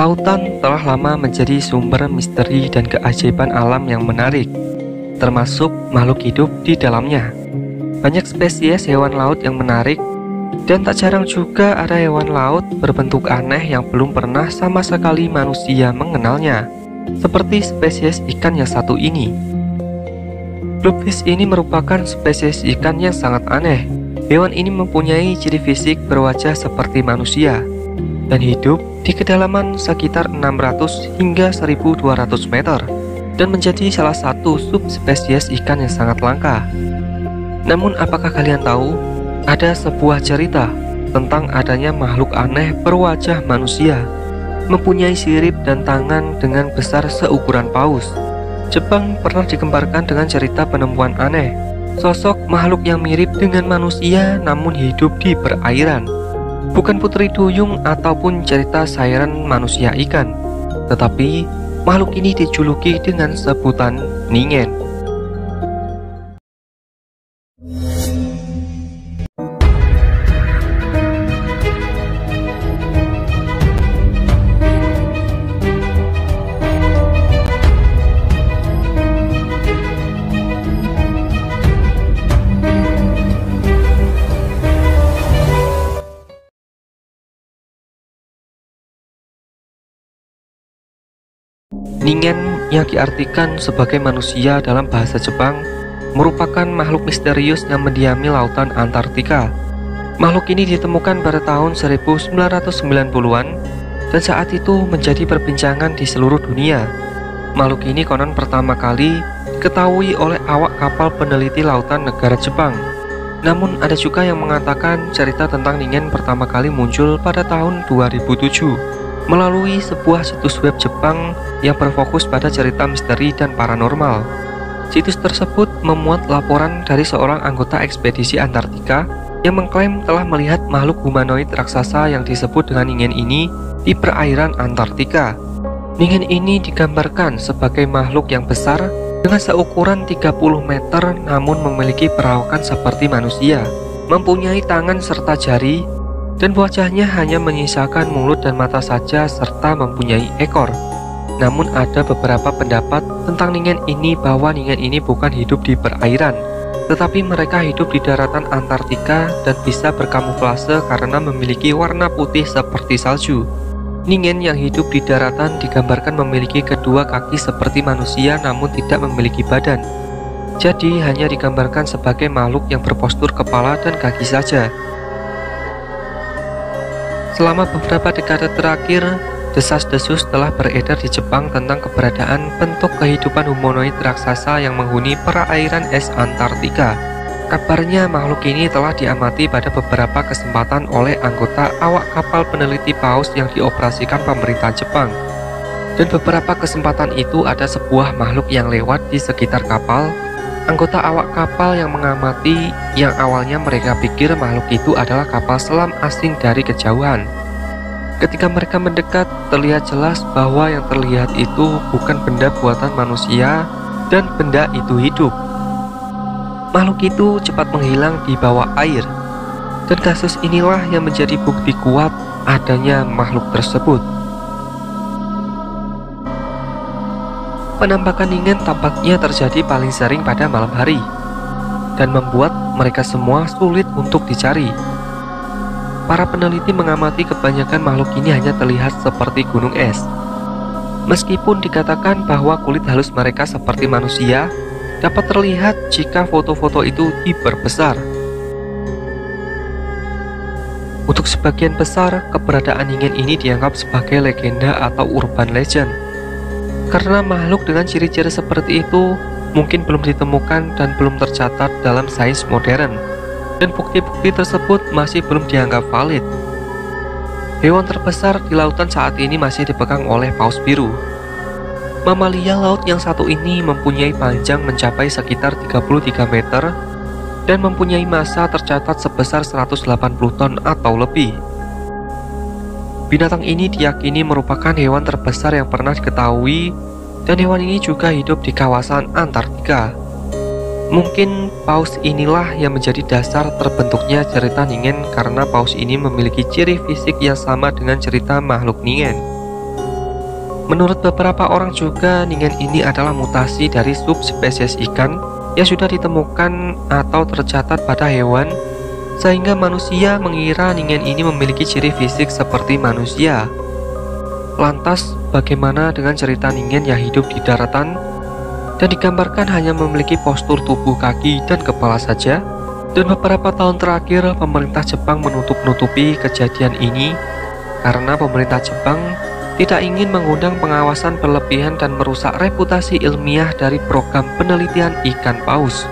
Lautan telah lama menjadi sumber misteri dan keajaiban alam yang menarik, termasuk makhluk hidup di dalamnya. Banyak spesies hewan laut yang menarik, dan tak jarang juga ada hewan laut berbentuk aneh yang belum pernah sama sekali manusia mengenalnya, seperti spesies ikan yang satu ini. Bluefish ini merupakan spesies ikan yang sangat aneh. Hewan ini mempunyai ciri fisik berwajah seperti manusia dan hidup di kedalaman sekitar 600 hingga 1200 meter dan menjadi salah satu subspesies ikan yang sangat langka. Namun apakah kalian tahu ada sebuah cerita tentang adanya makhluk aneh berwajah manusia, mempunyai sirip dan tangan dengan besar seukuran paus? Jepang pernah digembarkan dengan cerita penemuan aneh, sosok makhluk yang mirip dengan manusia namun hidup di perairan. Bukan putri duyung ataupun cerita siren manusia ikan, tetapi makhluk ini dijuluki dengan sebutan ningen. Ningen yang diartikan sebagai manusia dalam bahasa Jepang merupakan makhluk misterius yang mendiami lautan Antartika. Makhluk ini ditemukan pada tahun 1990-an dan saat itu menjadi perbincangan di seluruh dunia. Makhluk ini konon pertama kali diketahui oleh awak kapal peneliti lautan negara Jepang. Namun ada juga yang mengatakan cerita tentang ningen pertama kali muncul pada tahun 2007 melalui sebuah situs web Jepang yang berfokus pada cerita misteri dan paranormal. Situs tersebut memuat laporan dari seorang anggota ekspedisi Antartika yang mengklaim telah melihat makhluk humanoid raksasa yang disebut dengan ningen ini di perairan Antartika. Ningen ini digambarkan sebagai makhluk yang besar dengan seukuran 30 meter namun memiliki perawakan seperti manusia, mempunyai tangan serta jari, dan wajahnya hanya menyisakan mulut dan mata saja serta mempunyai ekor. Namun ada beberapa pendapat tentang ningen ini bahwa ningen ini bukan hidup di perairan, tetapi mereka hidup di daratan Antartika dan bisa berkamuflase karena memiliki warna putih seperti salju. Ningen yang hidup di daratan digambarkan memiliki kedua kaki seperti manusia namun tidak memiliki badan. Jadi hanya digambarkan sebagai makhluk yang berpostur kepala dan kaki saja. Selama beberapa dekade terakhir, desas-desus telah beredar di Jepang tentang keberadaan bentuk kehidupan humanoid raksasa yang menghuni perairan es Antartika. Kabarnya makhluk ini telah diamati pada beberapa kesempatan oleh anggota awak kapal peneliti paus yang dioperasikan pemerintah Jepang. Dan beberapa kesempatan itu ada sebuah makhluk yang lewat di sekitar kapal. Anggota awak kapal yang mengamati yang awalnya mereka pikir makhluk itu adalah kapal selam asing dari kejauhan. Ketika mereka mendekat, terlihat jelas bahwa yang terlihat itu bukan benda buatan manusia dan benda itu hidup. Makhluk itu cepat menghilang di bawah air, dan kasus inilah yang menjadi bukti kuat adanya makhluk tersebut. Penampakan ningen tampaknya terjadi paling sering pada malam hari dan membuat mereka semua sulit untuk dicari. Para peneliti mengamati kebanyakan makhluk ini hanya terlihat seperti gunung es. Meskipun dikatakan bahwa kulit halus mereka seperti manusia, dapat terlihat jika foto-foto itu diperbesar. Untuk sebagian besar, keberadaan ningen ini dianggap sebagai legenda atau urban legend. Karena makhluk dengan ciri-ciri seperti itu mungkin belum ditemukan dan belum tercatat dalam sains modern, dan bukti-bukti tersebut masih belum dianggap valid. Hewan terbesar di lautan saat ini masih dipegang oleh paus biru. Mamalia laut yang satu ini mempunyai panjang mencapai sekitar 33 meter dan mempunyai massa tercatat sebesar 180 ton atau lebih. Binatang ini diyakini merupakan hewan terbesar yang pernah diketahui, dan hewan ini juga hidup di kawasan Antartika. Mungkin paus inilah yang menjadi dasar terbentuknya cerita ningen karena paus ini memiliki ciri fisik yang sama dengan cerita makhluk ningen. Menurut beberapa orang juga, ningen ini adalah mutasi dari subspesies ikan yang sudah ditemukan atau tercatat pada hewan, sehingga manusia mengira ningen ini memiliki ciri fisik seperti manusia. Lantas, bagaimana dengan cerita ningen yang hidup di daratan dan digambarkan hanya memiliki postur tubuh kaki dan kepala saja? Dan beberapa tahun terakhir, pemerintah Jepang menutup-nutupi kejadian ini karena pemerintah Jepang tidak ingin mengundang pengawasan berlebihan dan merusak reputasi ilmiah dari program penelitian ikan paus.